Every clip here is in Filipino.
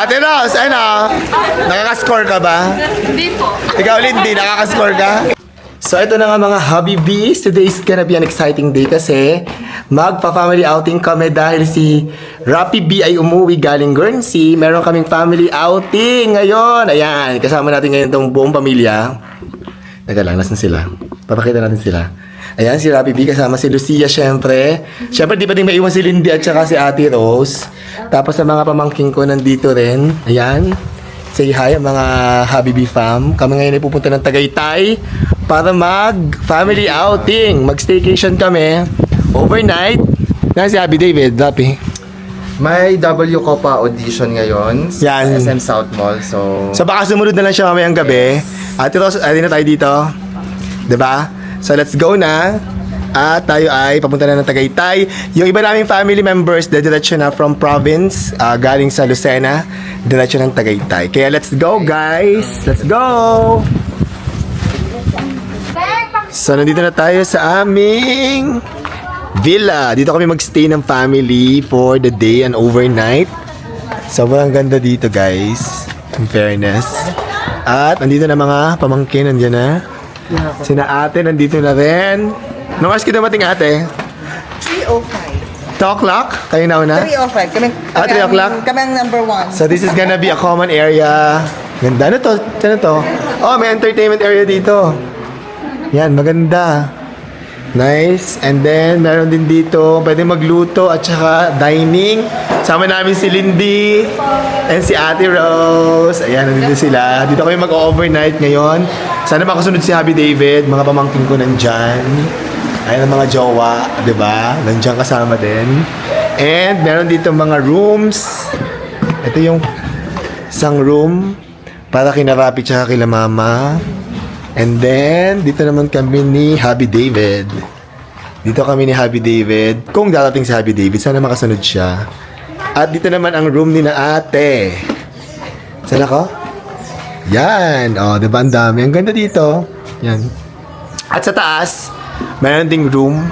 Ate Rose, ano? Nakaka-score ka ba? Hindi po. Ikaw, Lindy, nakaka-score ka? So, ito na nga mga hobby bees. Today is gonna be an exciting day kasi magpa-family outing kami dahil si Rapi B ay umuwi galing Guernsey. Meron kaming family outing ngayon. Ayan, kasama natin ngayon itong buong pamilya. Teka lang, nasan sila? Papakita natin sila. Ayan, si Rapi B kasama si Lucia, syempre. Syempre, di pa din maiwan si Lindy at saka si Ate Rose. Tapos sa mga pamangking ko nandito rin. Ayan. Say hi, mga Habibi fam. Kami ngayon ay pupunta ng Tagaytay para mag-family outing. Mag-staycation kami. Overnight. Yan si Happy David, Rapi. May W Copa audition ngayon sa Yan. SM South Mall. So So baka sumunod na lang siya mamayang gabi. Ate Rose, alin na tayo dito. Diba? So let's go na. At tayo ay papunta na ng Tagaytay. Yung iba naming family members, diretso na from province, galing sa Lucena, diretso ng Tagaytay. Kaya let's go guys! Let's go! So nandito na tayo sa aming villa. Dito kami magstay ng family for the day and overnight. Sobrang ganda dito guys. In fairness. At nandito na mga pamangkin, nandiyan na. Sina ate, nandito na rin. Nung oras kita mating ate? 3:05. 2 o'clock? Kayo na una? 3:05. Kami, 3 o'clock? Kami ang number 1. So this is gonna be a common area. Ganda. Ano to? Ano to? Oh, may entertainment area dito. Yan, maganda. Nice. And then, meron din dito, pwede magluto at saka dining. Sama namin si Lindy and si Ate Rose. Ayan, nandito sila. Dito kami mag-overnight ngayon. Sana makasunod si Happy David. Mga pamangkin ko nandyan. Ayan ang mga jowa, di ba? Nandiyan kasama din. And meron dito mga rooms. Ito yung isang room para kina Rapi tsaka kila Mama. And then, dito naman kami ni Happy David. Dito kami ni Happy David. Kung darating si Happy David, sana makasunod siya. At dito naman ang room ni na ate. Saan ako? Yan. O, diba ang dami? Ang ganda dito. Yan. At sa taas, mayroon ding room.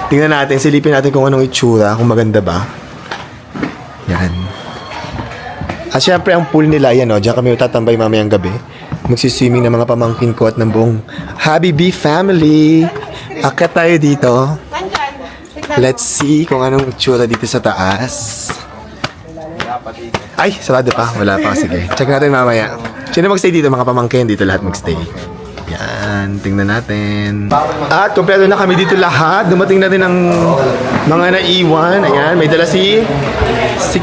Tingnan natin, silipin natin kung anong itsura, kung maganda ba. Yan. At syempre, ang pool nila, yan o. Diyan kami tatambay mamayang gabi. Magsiswimming ng mga pamangkin ko at ng buong Habibi family. Akit tayo dito. Let's see kung anong itsura dito sa taas. Ay, sarado pa. Wala pa. Sige. Check natin mamaya. Sino magstay dito? Mga pamangkin. Dito lahat magstay. Yan. Tingnan natin. At kompleto na kami dito lahat. Dumating na din ang mga naiwan. Ayan. May dala si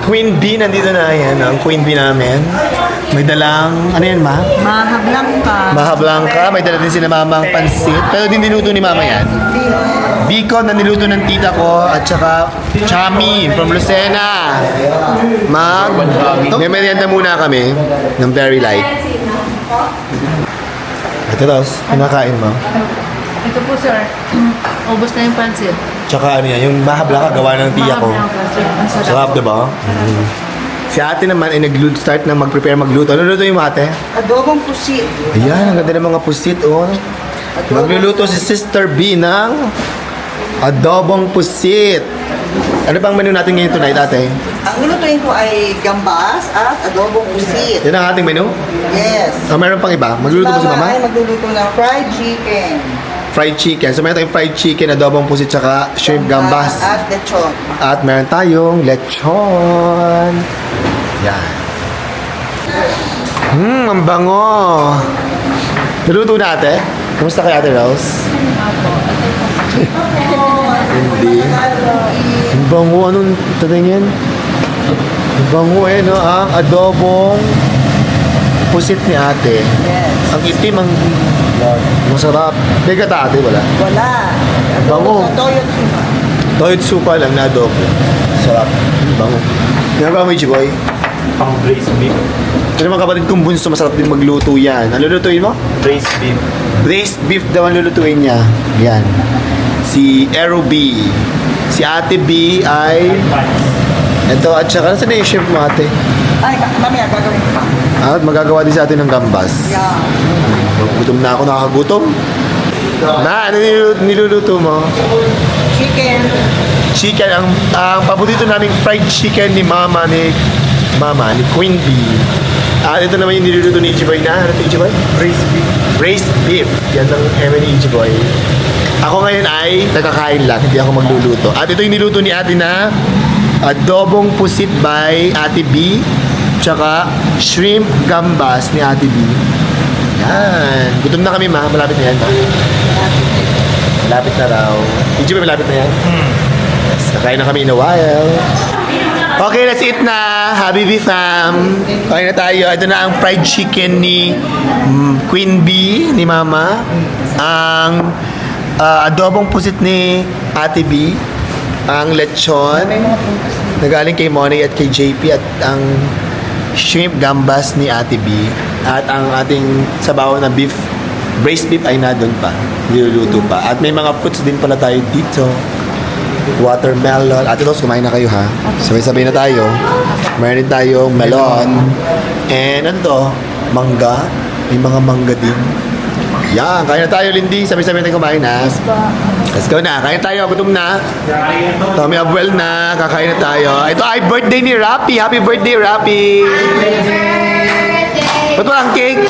Queen Bee. Nandito na. Ayan. Ang Queen Bee namin. May dalang, ano yan ma? Maha Blanca. Maha Blanca. May dala din si na mamang pansit. Pero din niluto ni mama yan. Bicon na niluto ng tita ko. At saka Chami from Lucena. May merienda muna kami ng very light. Ito Ros, kinakain mo. Ito po, sir. Ubus na yung pansit. Tsaka ano yan, yung Maha Blanca gawa ng tiya ko. Ang sarap. Sarap diba? Si ate naman ay start na mag-prepare magluto. Ano luto yung ate? Adobong pusit. Ayan, ang ganda ng mga pusit, oh. Magluluto si Sister B ng adobong pusit. Ano bang menu natin ngayon tonight, ate? Ang lulutuin ko ay gambas at adobong pusit. Yan ang ating menu? Yes. Meron pang iba? Magluluto ba si Mama ay mama? magluluto ng fried chicken. Fried chicken. So meron tayong fried chicken, adobong pusit, tsaka shrimp gambas. At lechon. At meron tayong lechon. Yan. Ang bango. Naluto na ate? Kumusta kay Ate Rose? Hindi. Ang bango. Anong tatingin? Ang bango eh, no? Ang adobong pusit ni ate. Yes. Ang itim, ang masarap. May gata ate, wala? Wala. Bango. Sa toyo supa. Toyot supa lang na adobo. Sarap. Ang bango. Ginagawa mo, Ichiboy? Pang braised beef. Ito naman kapatid kong bunso, masarap din magluto yan. Ano lulutuin mo? Braised beef. Braised beef daw ang lulutuin niya. Yan. Si Aero B. Si Ate B ay... Ito, at saka, nasa na yung shrimp mo ate? Ay, mamaya gagawin ko pa. At magagawa din sa atin ng gambas. Yeah. Gutom na ako, nakakagutom. Na, ano niluluto mo? Chicken. Chicken, ang paborito naming fried chicken ni Mama ni mama, ni Queen Bee. At ito naman yung niluluto ni Ichiboy na. Ano ito, Ichiboy? Braised beef. Braised beef. Yan ang eme ni Ichiboy. Ako ngayon ay nagkakain lang, hindi ako magluluto. At ito yung niluto ni ate na adobong pusit by Ate B. Tsaka shrimp gambas ni Ate B. Yan. Gutom na kami, ma. Malapit na yan, ma. Malapit na raw. Ichiboy, malapit na yan? Yes. Kakain na kami in a while. Okay, let's eat na, Habibi fam. Okay na tayo. Ito na ang fried chicken ni Queen Bee, ni Mama. Ang adobong pusit ni Ate B. Ang lechon na galing kay Monay at kay JP. At ang shrimp gambas ni Ate B. At ang ating sabaw na beef, braised beef ay nadun pa. Niluluto pa. At may mga fruits din pala tayo dito. Watermelon. Ate Ros, kumain na kayo ha. Sabay-sabay na tayo. Meron din tayong melon. And ano to? Mangga. May mga mangga din. Yan, kain na tayo, Lindy. Sabay-sabay tayo kumain ha. Let's go na. Kain tayo. Gutom na. Tommy Abuel na. Kakain na tayo. Ito ay birthday ni Rapi. Happy birthday, Rapi. Ba't walang cake?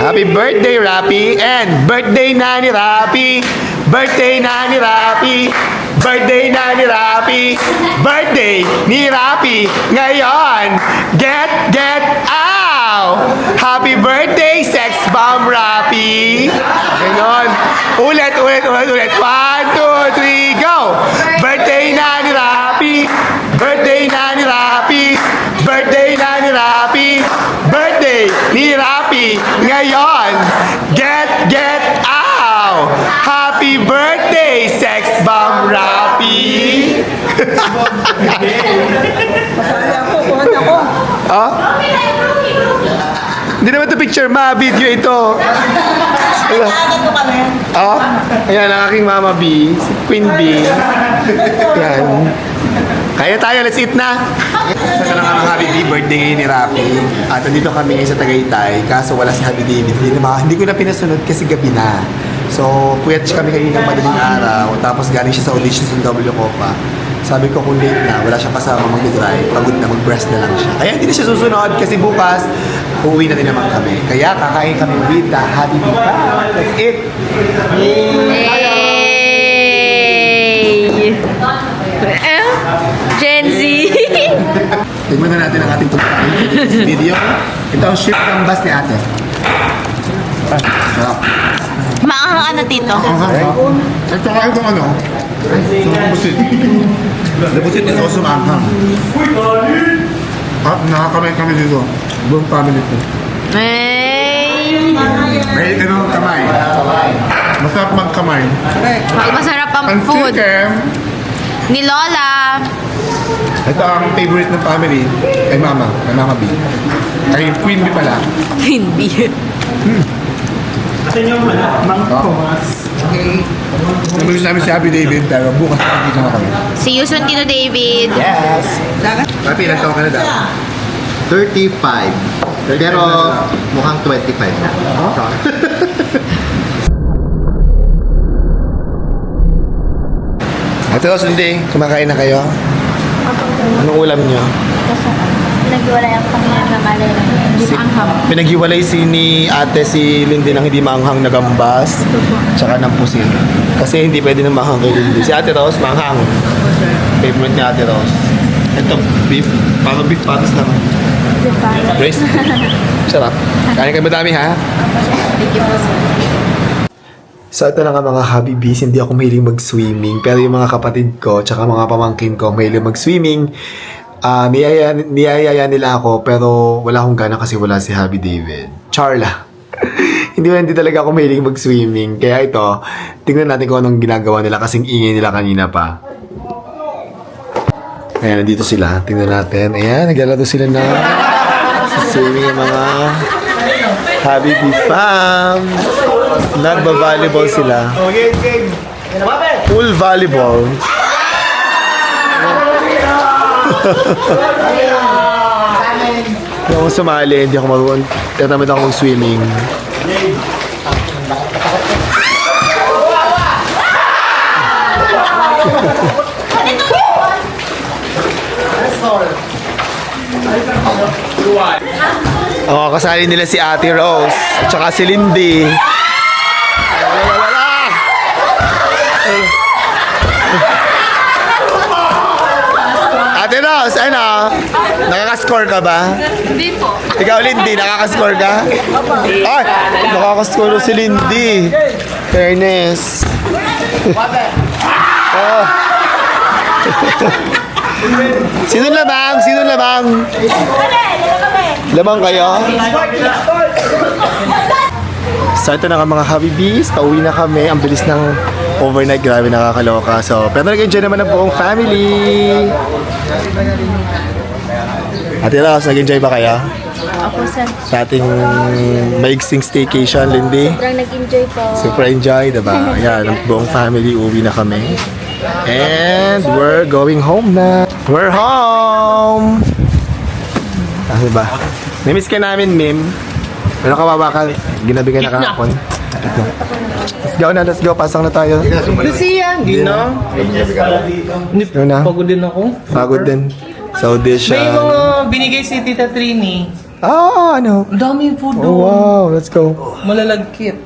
Happy birthday, Rapi! And birthday na ni Rapi! Birthday na ni Rapi! Birthday na ni Rapi! Birthday ni Rapi! Ngayon! Get out! Happy birthday, sex bomb, Rapi! Ganon. Ulit. 1, 2, 3, go! Birthday na ni Rapi! Birthday na ni Rapi! Birthday na ni Rapi! Birthday ni Rapi! Ngayon! Get out! Happy birthday, sex bomb, Rapi! Masaya ako, kuhan ako. Oh? Hindi naman ito picture, ma. Video ito. Kailangan ko kami. Oh? Ayan ang aking mama B. Si Queen B. Ayan. Kaya tayo, let's eat na. Sa ka nga Happy B, birthday ni Rapi. At nandito kami sa Tagaytay. Kaso wala si Happy David. Hindi ko na pinasunod kasi gabi na. So, puyat kami kayo ng madaling araw. Tapos galing siya sa audition sa W Copa. Sabi ko kung late na, wala siyang kasama mag-drive. Pagod na, mag-breast na lang siya. Kaya hindi na siya susunod kasi bukas, uuwi na din naman kami. Kaya kakain kami with the Happy B. Let's eat! Hey! Gen Z! Tignan na natin ang ating pagkain. Video. Ito ang shrimp gambas ni ate. Sarap. Maanghang ka na, Tito. At saka itong ano, busit. Busit is also maanghang. At nakakamain kami dito. Buong family ko. Ay! May ano, kamay. Masarap magkamay. Masarap ang Ang food. chicken. Ni Lola. Ito ang favorite ng family. Kay Mama. Kay Mama B. Kay Queen B pala. Hindi. Namiss namin si Happy David pero bukas nakikita na kami. See you soon, Tito David. Yes! Papi, ilang taon ka na daw? 35. Pero mukhang 25 na. Ate Ros, hindi. Kumakain na kayo? Anong ulam niyo? Nagwalay ang kami ng namalay lang. Hindi maanghang. Pinaghiwalay ni ate si Lindy ng hindi maanghang na gambas tsaka ng pusin. Kasi hindi pwede ng maanghang kay Lindy. Si ate Rose, maanghang. Favorite ni ate Rose. Ito, beef. Parang beef patas lang. Brace. Sarap. Kain kayo madami ha? So ito na nga mga Habibis, hindi ako mahilig mag-swimming. Pero yung mga kapatid ko, tsaka mga pamangkin ko, mahilig mag-swimming. Niyayaya nila ako, pero wala akong gana kasi wala si Happy David. Charla. hindi talaga ako mahilig mag-swimming. Kaya ito, tingnan natin kung anong ginagawa nila kasing ingay nila kanina pa. Ayan, nandito sila. Tingnan natin. Ayan, naglalaro sila na swimming yung mga Habibi fam. Nagba-volleyball sila. Full volleyball. Hindi ako sumali, hindi ako marunong. Tatamad ako mag-swimming. Oo, kasali nila si Ate Rose at saka si Lindy. Ate Rose, ano? Nakaka-score ka ba? Hindi po. Ikaw, Lindy, nakaka-score ka? Ay, nakaka-score si Lindy. Fairness. Oh. Sino labang? Sino labang? Labang kayo? So ito na nga mga Habibis, pauwi na kami. Ang bilis ng overnight, grabe nakakaloka. So, pero nag-enjoy naman ang buong family. Ate Rose, nag-enjoy ba kayo? Ako, sir. Sa ating maigsing staycation, Lindy? Sobrang nag-enjoy po. Super enjoy, diba? Ayan, ang buong family, uwi na kami. And we're going home na. We're home! Ah, diba? Namiss ka namin, Mim. Pero kawawa ka, ginabi ka na kahapon. Let's go na, let's go. Pasang na tayo. Kasi yan, di na. Yun na. Pagod din ako. Pagod din. Sa audition. May mga binigay si Tita Trini. Ah, ano? Ang daming food Oh, doon. wow. Let's go. Malalagkit.